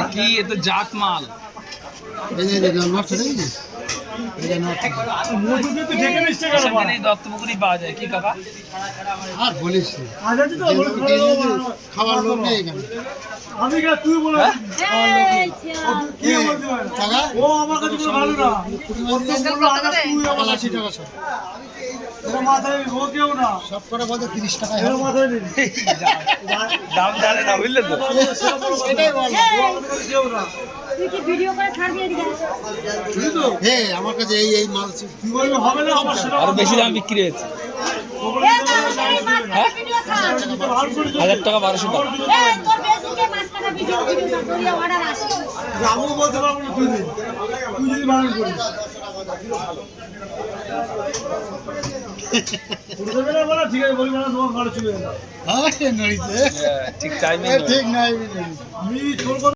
কি এ তো জাত মাল দত্তপুকুরি পাওয়া যায় কি কাকা আর বলিস খাবার লোক নেই এখানে। আমি তুই বলে ও আমার কাছে ভালো না মাথায় ও কেউ না সব করে বলতে 30 টাকা মাথায় নেই দাম জানে না বুঝলে তো সেটাই বল কেউ না তুই কি ভিডিও করে ছাড় দিয়ে দিবি হে আমার কাছে এই মাল তুই বলবি হবে না আমার সেটা আরো বেশি দাম বিক্রি হয়েছে এই ভিডিও ছাড় 1000 টাকা 1200 টাকা এই তোর ফেসবুকে মাছ কাটা ভিডিও ছাড় তোর অর্ডার আসে আমি বলতে পারবো না তুই যদি বানান করিস ঠিক আছে বলবি না তোমার ঘরে চলে যাবে ঠিক টাইমে ঠিক নাই আমি তোর